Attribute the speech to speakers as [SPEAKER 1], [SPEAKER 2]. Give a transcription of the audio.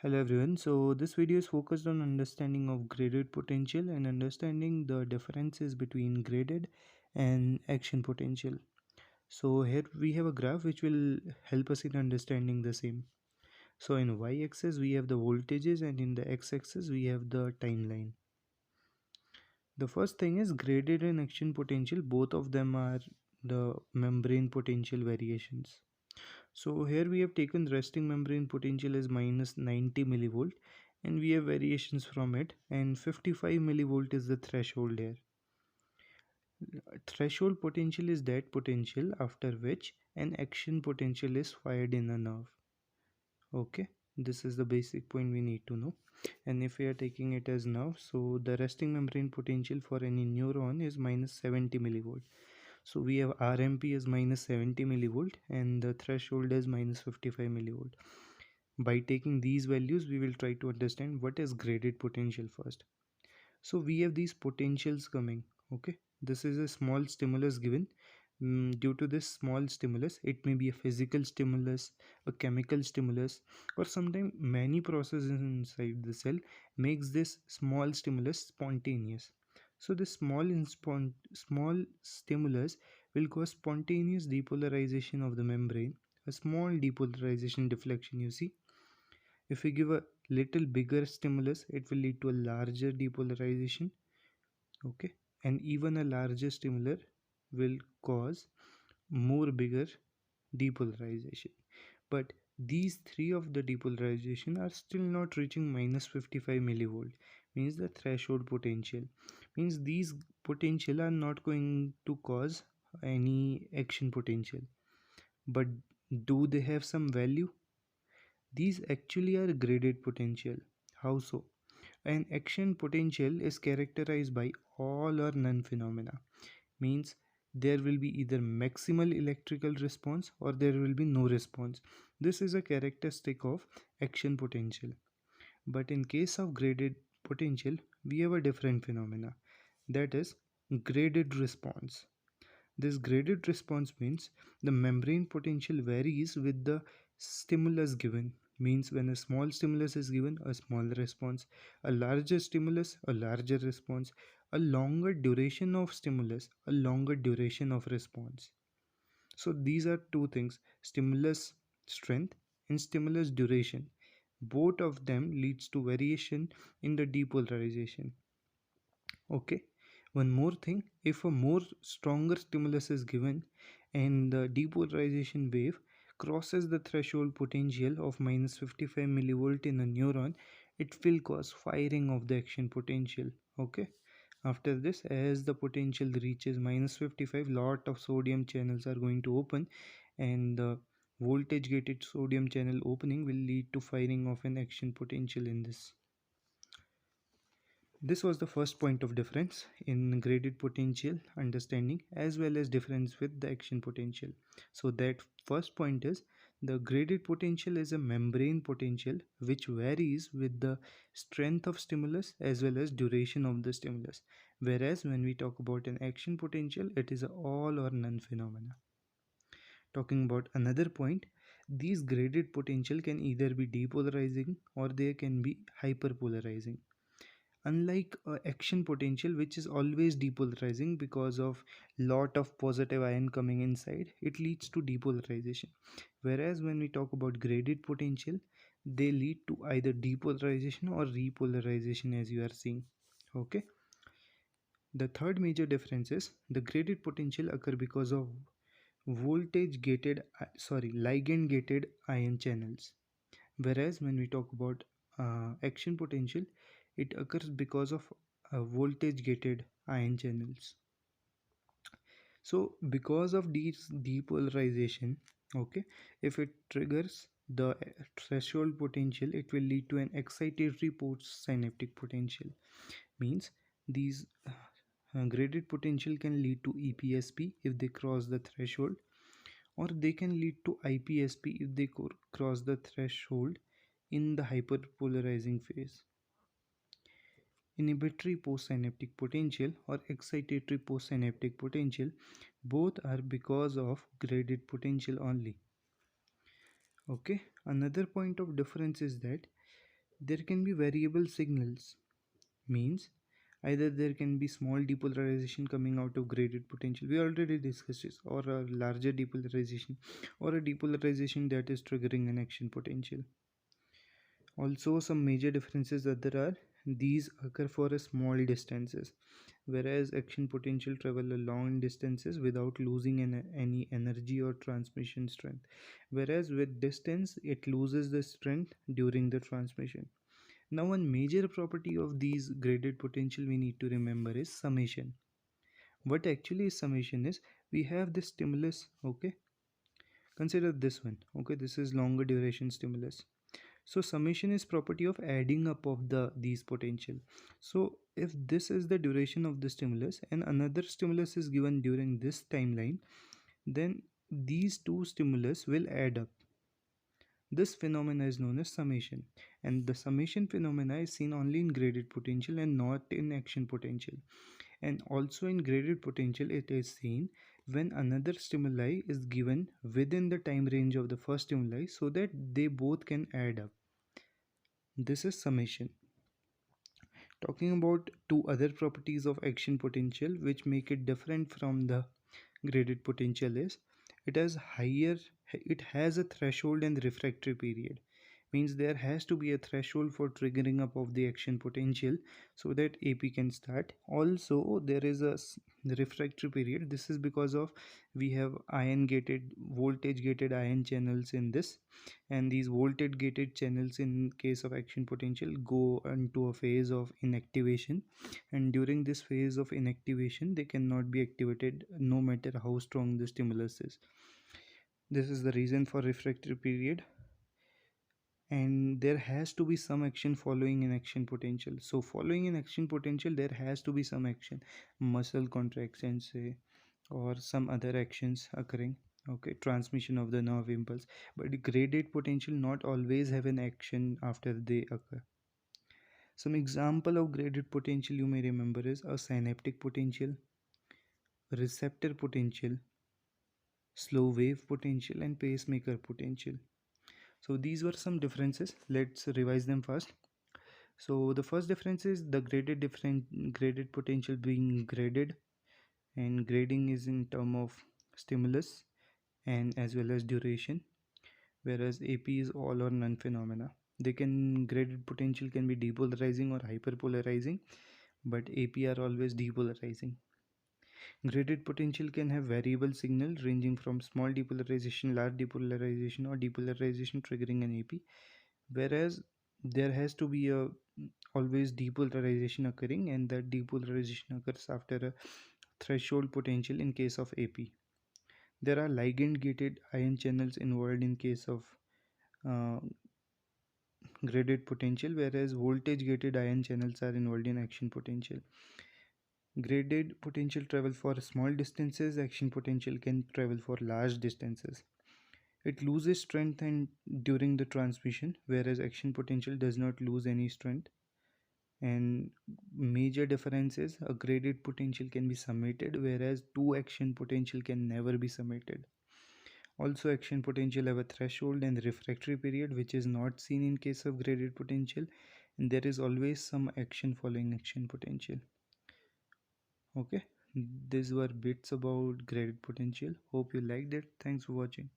[SPEAKER 1] Hello everyone. So this video is focused on understanding of graded potential and understanding the differences between graded and action potential. So here we have a graph which will help us in understanding the same. So in y-axis we have the voltages and in the x-axis we have the timeline. The first thing is graded and action potential. Both of them are the membrane potential variations. So here we have taken resting membrane potential as minus 90 millivolt and we have variations from it, and 55 millivolt is the threshold here. Threshold potential is that potential after which an action potential is fired in a nerve. Okay, this is the basic point we need to know. And if we are taking it as nerve, so the resting membrane potential for any neuron is minus 70 millivolt. So we have RMP as minus 70 millivolt and the threshold is minus 55 millivolt. By taking these values, we will try to understand what is graded potential first. So we have these potentials coming. Okay, this is a small stimulus given. Due to this small stimulus, it may be a physical stimulus, a chemical stimulus, or sometimes many processes inside the cell makes this small stimulus spontaneous. So this small stimulus will cause spontaneous depolarization of the membrane, a small depolarization deflection, you see. If we give a little bigger stimulus, it will lead to a larger depolarization. Okay, and even a larger stimulus will cause more bigger depolarization. But these three of the depolarization are still not reaching minus 55 millivolt, means the threshold potential. Means these potential are not going to cause any action potential. But do they have some value? These actually are graded potential. How so? An action potential is characterized by all or none phenomena. Means there will be either maximal electrical response or there will be no response. This is a characteristic of action potential. But in case of graded potential, we have a different phenomena. That is graded response. This graded response means the membrane potential varies with the stimulus given. Means when a small stimulus is given, a small response, a larger stimulus, a larger response, a longer duration of stimulus, a longer duration of response. So these are two things: stimulus strength and stimulus duration. Both of them leads to variation in the depolarization. Okay, one more thing, if a more stronger stimulus is given and the depolarization wave crosses the threshold potential of minus 55 millivolt in a neuron, it will cause firing of the action potential. Okay, after this, as the potential reaches minus 55, lot of sodium channels are going to open, and the voltage gated sodium channel opening will lead to firing of an action potential in this. This was the first point of difference in graded potential understanding as well as difference with the action potential. So that first point is the graded potential is a membrane potential which varies with the strength of stimulus as well as duration of the stimulus. Whereas when we talk about an action potential, it is a all or none phenomena. Talking about another point, these graded potential can either be depolarizing or they can be hyperpolarizing. Unlike action potential, which is always depolarizing because of lot of positive ion coming inside, it leads to depolarization. Whereas when we talk about graded potential, they lead to either depolarization or repolarization, as you are seeing. Okay, the third major difference is the graded potential occur because of voltage gated ligand gated ion channels. Whereas when we talk about action potential, it occurs because of voltage gated ion channels. So because of these depolarization, okay, if it triggers the threshold potential, it will lead to an excitatory post synaptic potential. Means these graded potential can lead to EPSP if they cross the threshold, or they can lead to IPSP if they cross the threshold in the hyperpolarizing phase. Inhibitory postsynaptic potential or excitatory postsynaptic potential, both are because of graded potential only. Okay, another point of difference is that There can be variable signals, means either there can be small depolarization coming out of graded potential, we already discussed this, or a larger depolarization, or a depolarization that is triggering an action potential. Also, some major differences that there are, these occur for a small distances, whereas action potential travel a long distances without losing any energy or transmission strength, whereas with distance it loses the strength during the transmission. Now, one major property of these graded potential we need to remember is summation. What actually is summation is, we have this stimulus, okay? Consider this one, okay? This is longer duration stimulus. So summation is property of adding up of these potential. So if this is the duration of the stimulus and another stimulus is given during this timeline, then these two stimulus will add up. This phenomena is known as summation, and the summation phenomena is seen only in graded potential and not in action potential. And also in graded potential, it is seen when another stimuli is given within the time range of the first stimuli so that they both can add up. This is summation. Talking about two other properties of action potential which make it different from the graded potential is, it has higher, it has a threshold and refractory period, means there has to be a threshold for triggering up of the action potential so that AP can start. Also there is a refractory period. This is because of we have ion gated, voltage gated ion channels in this, and these voltage gated channels in case of action potential go into a phase of inactivation, and during this phase of inactivation they cannot be activated no matter how strong the stimulus is. This is the reason for refractory period, and there has to be some action following an action potential. So following an action potential there has to be some action, muscle contraction say, or some other actions occurring, okay, transmission of the nerve impulse. But graded potential not always have an action after they occur. Some example of graded potential you may remember is a synaptic potential, receptor potential, slow wave potential, and pacemaker potential. So these were some differences. Let's revise them first. So the first difference is the graded potential being graded, and grading is in term of stimulus and as well as duration, whereas AP is all or none phenomena. They can, graded potential can be depolarizing or hyperpolarizing, but AP are always depolarizing. Graded potential can have variable signal ranging from small depolarization, large depolarization, or depolarization triggering an AP, whereas there has to be a always depolarization occurring, and that depolarization occurs after a threshold potential in case of AP. There are ligand gated ion channels involved in case of uh, graded potential, whereas voltage gated ion channels are involved in action potential. Graded potential travel for small distances, action potential can travel for large distances. It loses strength and during the transmission, whereas action potential does not lose any strength. And major difference is a graded potential can be summated, whereas two action potential can never be summated. Also, action potential have a threshold and refractory period, which is not seen in case of graded potential, and there is always some action following action potential. Okay, these were bits about graded potential. Hope you liked it. Thanks for watching.